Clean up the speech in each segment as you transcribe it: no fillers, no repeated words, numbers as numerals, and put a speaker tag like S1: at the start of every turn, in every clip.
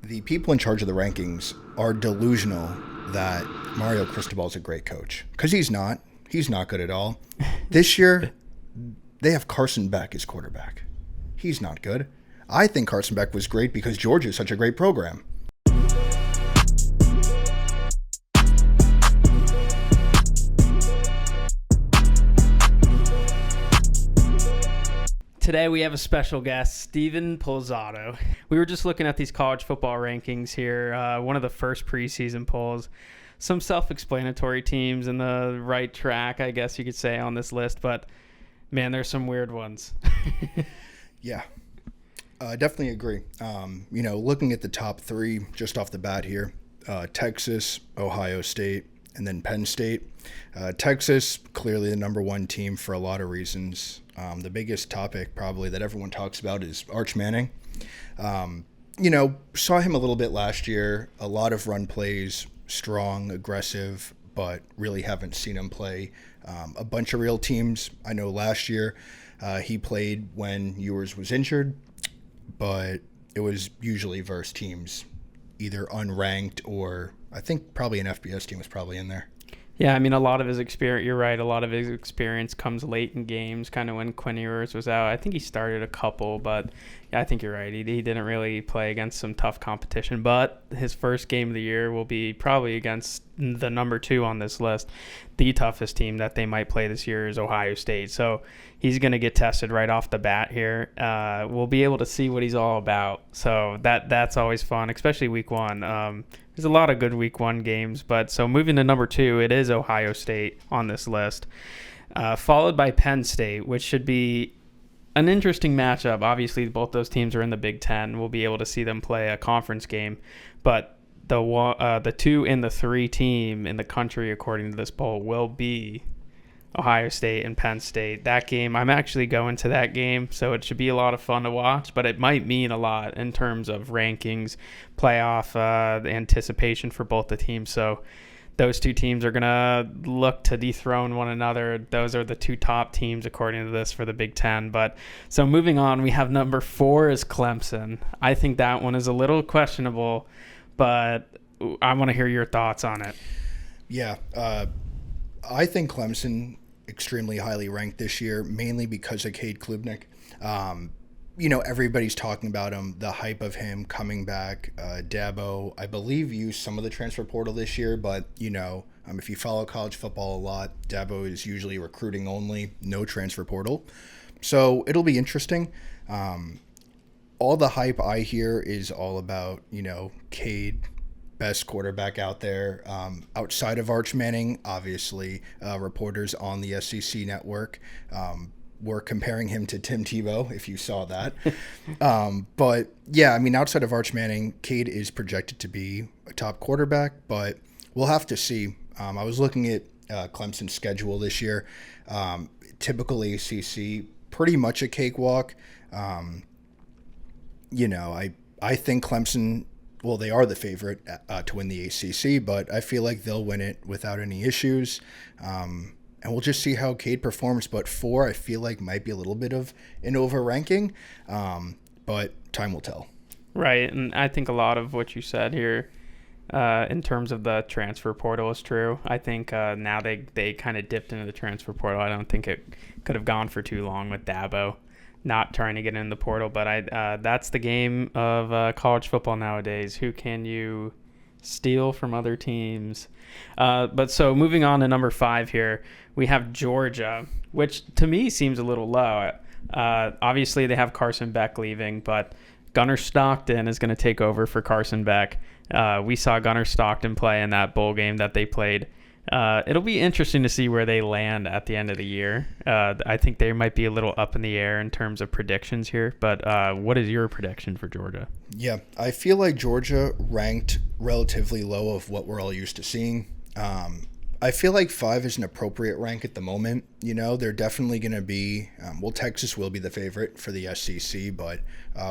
S1: The people in charge of the rankings are delusional that Mario Cristobal is a great coach, because he's not. He's not good at all. This year, they have Carson Beck as quarterback. He's not good. I think Carson Beck was great because Georgia is such a great program.
S2: Today we have a special guest, Steven Polzotto. We were just looking at these college football rankings here, one of the first preseason polls. Some self-explanatory teams in the right track, I guess you could say, on this list, but man, there's some weird ones.
S1: Yeah, definitely agree. Looking at the top three just off the bat here, Texas, Ohio State, and then Penn State. Texas, clearly the number one team for a lot of reasons. The biggest topic probably that everyone talks about is Arch Manning. Saw him a little bit last year, a lot of run plays, strong, aggressive, but really haven't seen him play a bunch of real teams. I know last year he played when Ewers was injured, but it was usually versus teams either unranked or I think probably an FBS team was probably in there.
S2: Yeah, I mean, a lot of his experience, you're right, a lot of his experience comes late in games, kind of when Quinn Ewers was out. I think he started a couple, but yeah, I think you're right. He didn't really play against some tough competition, but his first game of the year will be probably against the number 2 on this list. The toughest team that they might play this year is Ohio State, so he's going to get tested right off the bat here. We'll be able to see what he's all about, so that's always fun, especially week one. There's a lot of good week one games, but so moving to number 2, it is Ohio State on this list, followed by Penn State, which should be an interesting matchup. Obviously, both those teams are in the Big Ten. We'll be able to see them play a conference game, but the 2 and the 3 team in the country, according to this poll, will be Ohio State and Penn State. That game, I'm actually going to that game, so it should be a lot of fun to watch, but it might mean a lot in terms of rankings, playoff, the anticipation for both the teams. So those 2 teams are going to look to dethrone one another. Those are the 2 top teams, according to this, for the Big Ten. But so moving on, we have number 4 is Clemson. I think that one is a little questionable, but I want to hear your thoughts on it.
S1: Yeah, I think Clemson extremely highly ranked this year, mainly because of Cade Klubnik. Everybody's talking about him, the hype of him coming back. Dabo, I believe, used some of the transfer portal this year, but, if you follow college football a lot, Dabo is usually recruiting only, no transfer portal. So it'll be interesting. All the hype I hear is all about, Cade, best quarterback out there. Outside of Arch Manning, obviously, reporters on the SEC network were comparing him to Tim Tebow, if you saw that. But yeah, outside of Arch Manning, Cade is projected to be a top quarterback, but we'll have to see. I was looking at Clemson's schedule this year. Typical ACC, pretty much a cakewalk. I think Clemson, well, they are the favorite to win the ACC, but I feel like they'll win it without any issues. And we'll just see how Cade performs. But 4, I feel like, might be a little bit of an over-ranking, but time will tell.
S2: Right, and I think a lot of what you said here in terms of the transfer portal is true. I think now they kind of dipped into the transfer portal. I don't think it could have gone for too long with Dabo not trying to get in the portal, but that's the game of college football nowadays. Who can you steal from other teams? But so moving on to number 5 here, we have Georgia, which to me seems a little low. Obviously, they have Carson Beck leaving, but Gunnar Stockton is going to take over for Carson Beck. We saw Gunnar Stockton play in that bowl game that they played. It'll be interesting to see where they land at the end of the year. I think they might be a little up in the air in terms of predictions here, but what is your prediction for Georgia?
S1: Yeah, I feel like Georgia ranked relatively low of what we're all used to seeing. I feel like 5 is an appropriate rank at the moment. They're definitely going to be, Texas will be the favorite for the SEC, but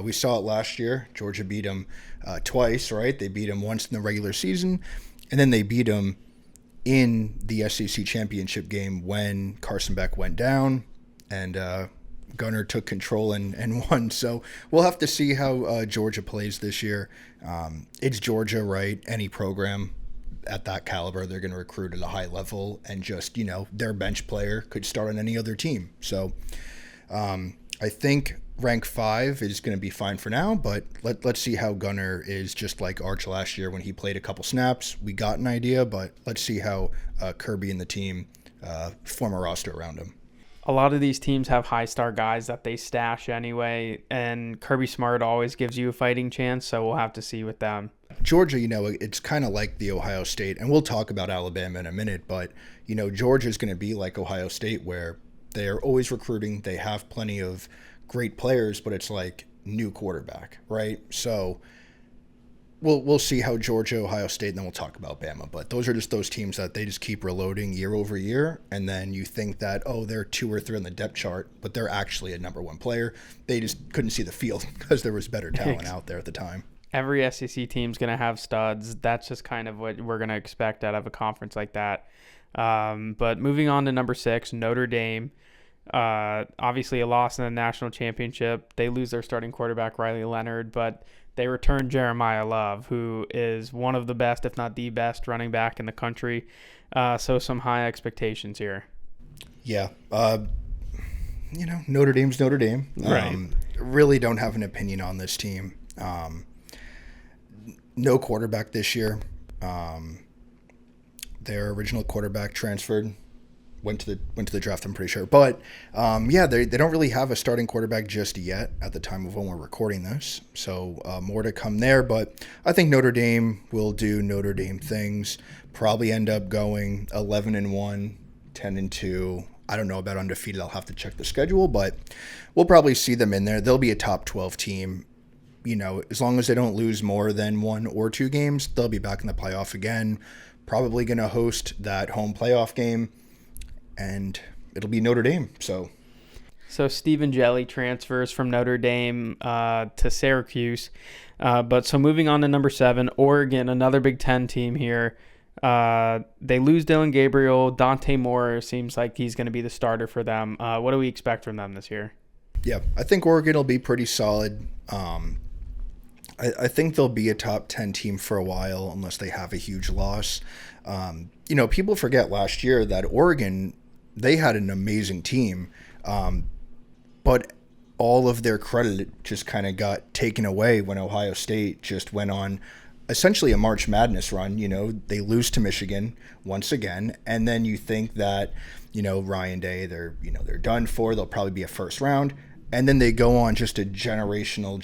S1: we saw it last year. Georgia beat them twice, right? They beat them once in the regular season, and then they beat them in the SEC championship game when Carson Beck went down, and Gunner took control and won. So we'll have to see how Georgia plays this year. It's Georgia, right? Any program at that caliber, they're going to recruit at a high level, and just, their bench player could start on any other team. So I think rank 5 is going to be fine for now, but let's see how Gunner is, just like Arch last year when he played a couple snaps. We got an idea, but let's see how Kirby and the team form a roster around him.
S2: A lot of these teams have high star guys that they stash anyway, and Kirby Smart always gives you a fighting chance, so we'll have to see with them.
S1: Georgia, it's kind of like the Ohio State, and we'll talk about Alabama in a minute, but, Georgia is going to be like Ohio State, where they're always recruiting. They have plenty of great players, but it's like new quarterback, right? So we'll see how Georgia, Ohio State, and then we'll talk about Bama. But those are just those teams that they just keep reloading year over year, and then you think that, they're 2 or 3 on the depth chart, but they're actually a number 1 player. They just couldn't see the field because there was better talent out there at the time.
S2: Every SEC team's going to have studs. That's just kind of what we're going to expect out of a conference like that. But moving on to number 6, Notre Dame. Obviously a loss in the national championship. They lose their starting quarterback, Riley Leonard, but they return Jeremiah Love, who is one of the best, if not the best, running back in the country. So some high expectations here.
S1: Yeah. Notre Dame's Notre Dame.
S2: Right.
S1: Really don't have an opinion on this team. No quarterback this year. Their original quarterback transferred, went to the draft, I'm pretty sure. But they don't really have a starting quarterback just yet at the time of when we're recording this. So more to come there. But I think Notre Dame will do Notre Dame things. Probably end up going 11-1, 10-2. I don't know about undefeated. I'll have to check the schedule, but we'll probably see them in there. They'll be a top 12 team. As long as they don't lose more than 1 or 2 games, they'll be back in the playoff again. Probably going to host that home playoff game, and it'll be Notre Dame. So
S2: Stephen Jelly transfers from Notre Dame to Syracuse. But so moving on to number 7, Oregon, another Big Ten team here. They lose Dylan Gabriel. Dante Moore seems like he's going to be the starter for them. What do we expect from them this year?
S1: Yeah, I think Oregon will be pretty solid. I think they'll be a top 10 team for a while unless they have a huge loss. People forget last year that Oregon, they had an amazing team, but all of their credit just kind of got taken away when Ohio State just went on essentially a March Madness run. They lose to Michigan once again, and then you think that, Ryan Day, they're done for. They'll probably be a first round, and then they go on just a generational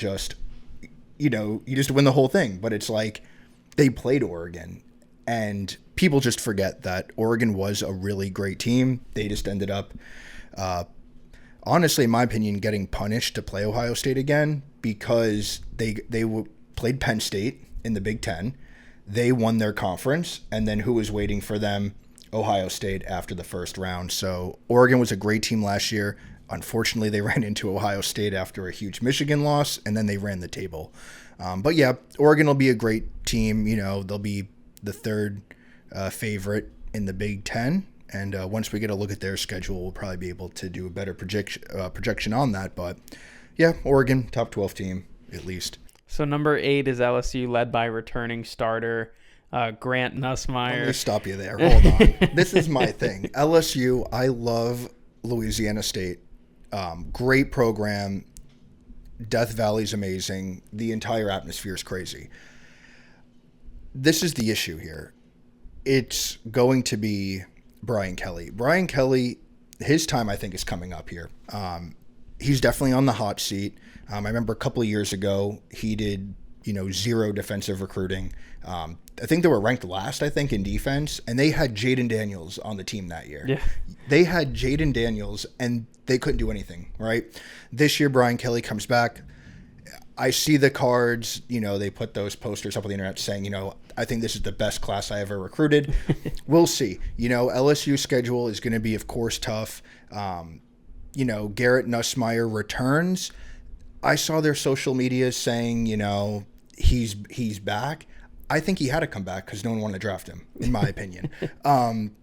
S1: you just win the whole thing. But it's like they played Oregon, and people just forget that Oregon was a really great team. They just ended up, honestly, in my opinion, getting punished to play Ohio State again because they played Penn State in the Big Ten. They won their conference, and then who was waiting for them? Ohio State after the first round. So Oregon was a great team last year. Unfortunately, they ran into Ohio State after a huge Michigan loss, and then they ran the table. But yeah, Oregon will be a great team. They'll be the third favorite in the Big Ten. And once we get a look at their schedule, we'll probably be able to do a better projection on that. But yeah, Oregon, top 12 team, at least.
S2: So number 8 is LSU, led by returning starter Grant Nussmeier.
S1: Let me stop you there. Hold on. This is my thing. LSU, I love Louisiana State. Great program. Death Valley's amazing. The entire atmosphere is crazy. This is the issue here. It's going to be Brian Kelly. Brian Kelly, his time I think is coming up here. He's definitely on the hot seat. I remember a couple of years ago he did, 0 defensive recruiting. I think they were ranked last, in defense, and they had Jaden Daniels on the team that year.
S2: Yeah.
S1: They had Jaden Daniels, and they couldn't do anything, right? This year, Brian Kelly comes back. I see the cards, they put those posters up on the internet saying, I think this is the best class I ever recruited. We'll see. LSU's schedule is going to be, of course, tough. Garrett Nussmeier returns. I saw their social media saying, he's back. I think he had to come back because no one wanted to draft him, in my opinion.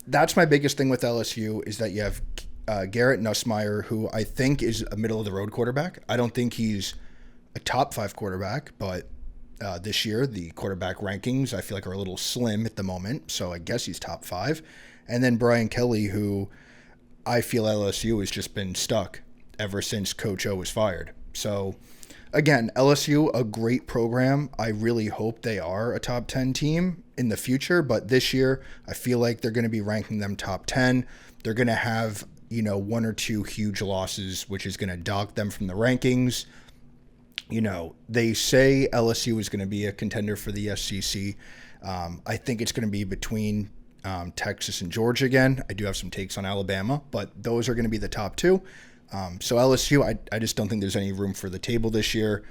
S1: That's my biggest thing with LSU is that you have Garrett Nussmeier, who I think is a middle of the road quarterback. I don't think he's a top 5 quarterback, but this year the quarterback rankings I feel like are a little slim at the moment, so I guess he's top 5. And then Brian Kelly, who I feel LSU has just been stuck ever since Coach O was fired. So again, LSU, a great program. I really hope they are a top 10 team in the future, but this year I feel like they're going to be ranking them top 10. They're going to have, 1 or 2 huge losses, which is going to dock them from the rankings. They say LSU is going to be a contender for the SEC. I think it's going to be between Texas and Georgia again. I do have some takes on Alabama, but those are going to be the top 2. So LSU, I just don't think there's any room for the table this year,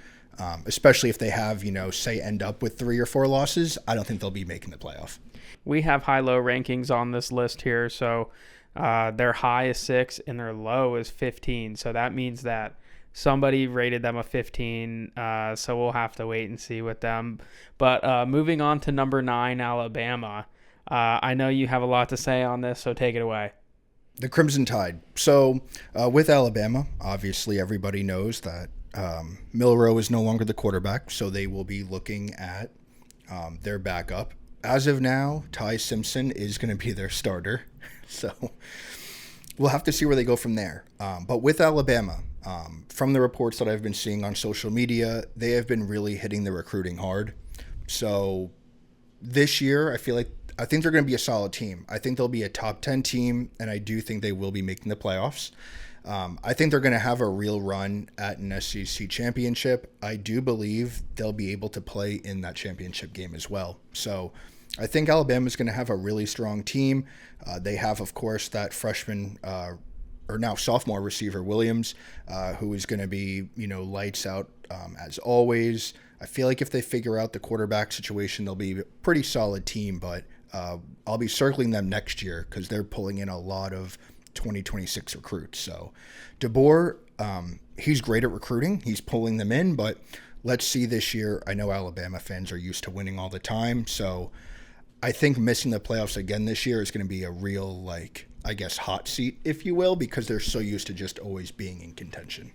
S1: especially if they have, say end up with 3 or 4 losses. I don't think they'll be making the playoff.
S2: We have high-low rankings on this list here, so their high is 6 and their low is 15. So that means that somebody rated them a 15, so we'll have to wait and see with them. But moving on to number 9, Alabama. I know you have a lot to say on this, so take it away.
S1: The Crimson Tide. So with Alabama, obviously everybody knows that Milroe is no longer the quarterback, so they will be looking at their backup. As of now, Ty Simpson is going to be their starter, so we'll have to see where they go from there. But with Alabama, from the reports that I've been seeing on social media, they have been really hitting the recruiting hard. So this year, I think they're going to be a solid team. I think they'll be a top 10 team, and I do think they will be making the playoffs. I think they're going to have a real run at an SEC championship. I do believe they'll be able to play in that championship game as well. So I think Alabama's going to have a really strong team. They have, of course, that freshman or now sophomore receiver Williams, who is going to be, lights out as always. I feel like if they figure out the quarterback situation, they'll be a pretty solid team, but I'll be circling them next year because they're pulling in a lot of 2026 recruits. So DeBoer, he's great at recruiting. He's pulling them in, but let's see this year. I know Alabama fans are used to winning all the time, so I think missing the playoffs again this year is going to be a real, hot seat, if you will, because they're so used to just always being in contention.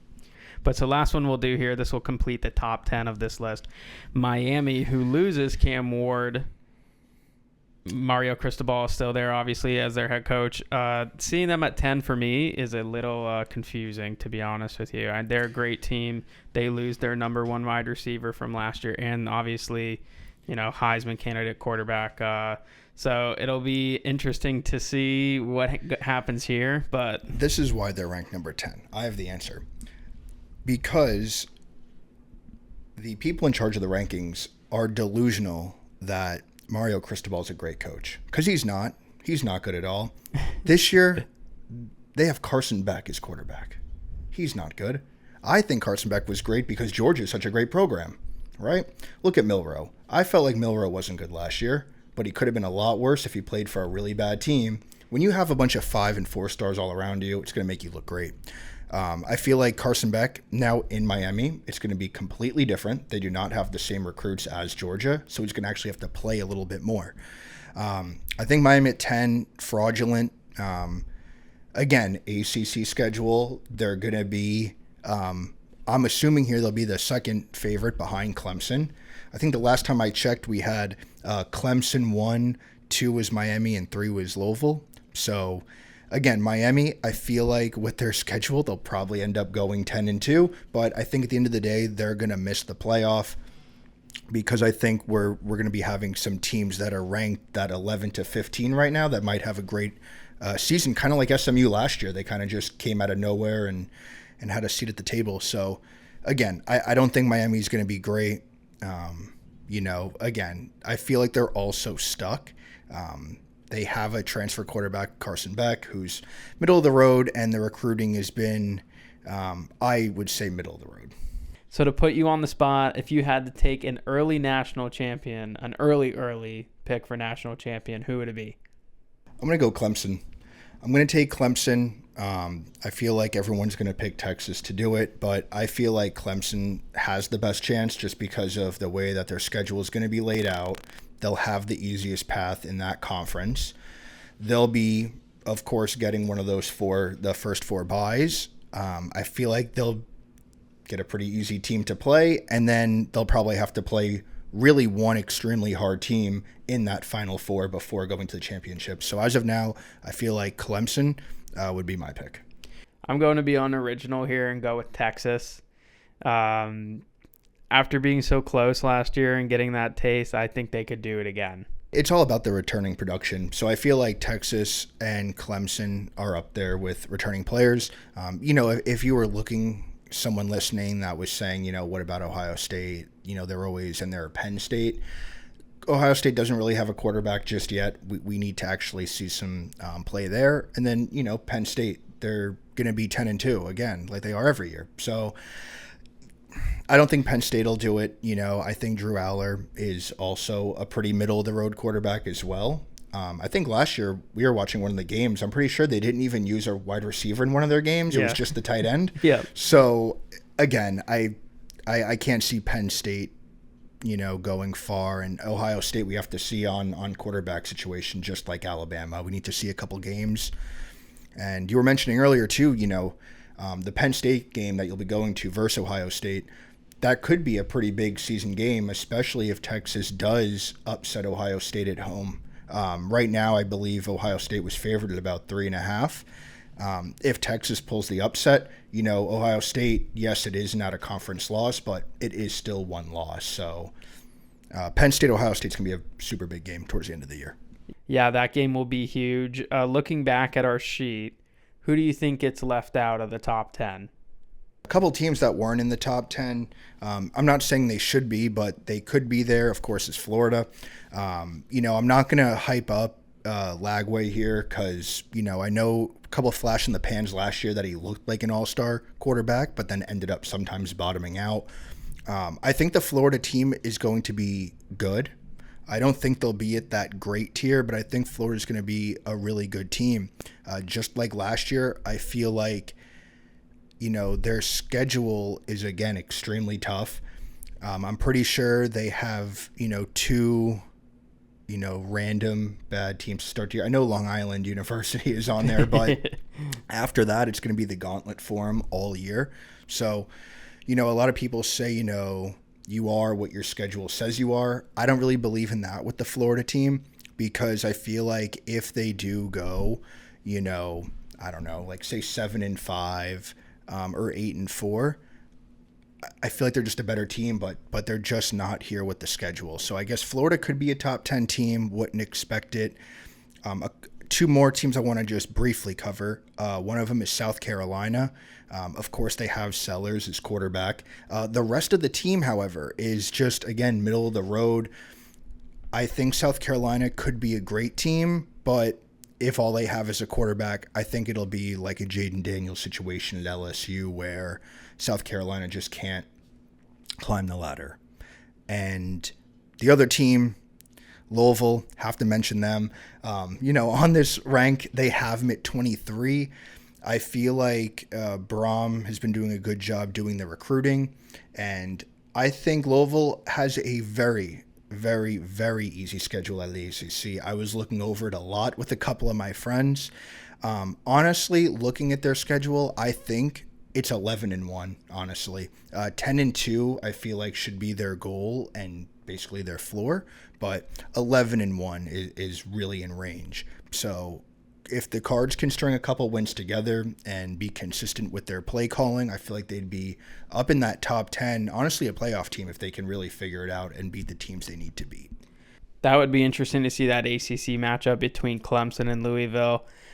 S2: But so last one we'll do here, this will complete the top 10 of this list. Miami, who loses Cam Ward. Mario Cristobal is still there, obviously, as their head coach. Seeing them at 10 for me is a little confusing, to be honest with you. They're a great team. They lose their number 1 wide receiver from last year and obviously, Heisman candidate quarterback. So it'll be interesting to see what happens here. But
S1: this is why they're ranked number 10. I have the answer. Because the people in charge of the rankings are delusional that Mario Cristobal is a great coach. Because he's not. He's not good at all. This year, they have Carson Beck as quarterback. He's not good. I think Carson Beck was great because Georgia is such a great program, right? Look at Milroe. I felt like Milroe wasn't good last year, but he could have been a lot worse if he played for a really bad team. When you have a bunch of 5 and 4 stars all around you, it's going to make you look great. I feel like Carson Beck now in Miami, it's going to be completely different. They do not have the same recruits as Georgia, so he's going to actually have to play a little bit more. I think Miami at 10, fraudulent. Again, ACC schedule, they're going to be, I'm assuming here they'll be the second favorite behind Clemson. I think the last time I checked, we had Clemson 1, 2 was Miami, and 3 was Louisville. So again, Miami, I feel like with their schedule, they'll probably end up going 10-2, but I think at the end of the day, they're going to miss the playoff because I think we're going to be having some teams that are ranked at 11-15 right now that might have a great season, kind of like SMU last year. They kind of just came out of nowhere and had a seat at the table. So again, I don't think Miami's going to be great. Again, I feel like they're also stuck. They have a transfer quarterback, Carson Beck, who's middle of the road, and the recruiting has been, I would say, middle of the road.
S2: So to put you on the spot, if you had to take an early national champion, an early pick for national champion, who would it be?
S1: I'm going to go Clemson. I'm going to take Clemson. I feel like everyone's going to pick Texas to do it, but I feel like Clemson has the best chance just because of the way that their schedule is going to be laid out. They'll have the easiest path in that conference. They'll be of course, getting one of the first four byes. I feel like they'll get a pretty easy team to play, and then they'll probably have to play really one extremely hard team in that final four before going to the championship. So as of now, I feel like Clemson would be my pick.
S2: I'm going to be unoriginal here and go with Texas. After being so close last year and getting that taste, I think they could do it again.
S1: It's all about the returning production. So I feel like Texas and Clemson are up there with returning players. If you were looking, someone listening that was saying, what about Ohio State? They're always in there. Penn State. Ohio State doesn't really have a quarterback just yet. We need to actually see some play there. And then, Penn State, they're going to be 10-2 again, like they are every year. So I don't think Penn State will do it. I think Drew Aller is also a pretty middle-of-the-road quarterback as well. I think last year we were watching one of the games. I'm pretty sure they didn't even use a wide receiver in one of their games. It was just the tight end.
S2: Yeah.
S1: So, again, I can't see Penn State, going far. And Ohio State, we have to see on quarterback situation, just like Alabama. We need to see a couple games. And you were mentioning earlier, too, the Penn State game that you'll be going to versus Ohio State, that could be a pretty big season game, especially if Texas does upset Ohio State at home. Right now, I believe Ohio State was favored at about 3.5. If Texas pulls the upset, Ohio State, yes, it is not a conference loss, but it is still one loss. So Penn State, Ohio State's going to be a super big game towards the end of the year.
S2: Yeah, that game will be huge. Looking back at our sheet, who do you think gets left out of the top 10?
S1: A couple teams that weren't in the top 10. I'm not saying they should be, but they could be there. Of course, it's Florida. I'm not going to hype up Lagway here because, I know a couple of flash in the pans last year that he looked like an all-star quarterback, but then ended up sometimes bottoming out. I think the Florida team is going to be good. I don't think they'll be at that great tier, but I think Florida's going to be a really good team. Just like last year, I feel like, their schedule is, again, extremely tough. I'm pretty sure they have, two, random bad teams to start the year. I know Long Island University is on there, but after that, it's going to be the gauntlet for them all year. So, a lot of people say, you are what your schedule says you are. I don't really believe in that with the Florida team because I feel like if they do go, I don't know, like say 7-5 or 8-4, I feel like they're just a better team, but they're just not here with the schedule. So I guess Florida could be a top 10 team. Wouldn't expect it. Two more teams I want to just briefly cover. One of them is South Carolina. Of course, they have Sellers as quarterback. The rest of the team, however, is just, again, middle of the road. I think South Carolina could be a great team, but if all they have is a quarterback, I think it'll be like a Jaden Daniels situation at LSU where South Carolina just can't climb the ladder. And the other team, Louisville, have to mention them. On this rank, they have them at 23. I feel like Braum has been doing a good job doing the recruiting, and I think Louisville has a very, very, very easy schedule at the ACC. I was looking over it a lot with a couple of my friends. Honestly, looking at their schedule, I think it's 11-1, honestly. 10-2, I feel like should be their goal and basically their floor, but 11-1 is really in range. So if the Cards can string a couple wins together and be consistent with their play calling, I feel like they'd be up in that top 10, honestly a playoff team if they can really figure it out and beat the teams they need to beat.
S2: That would be interesting to see that ACC matchup between Clemson and Louisville.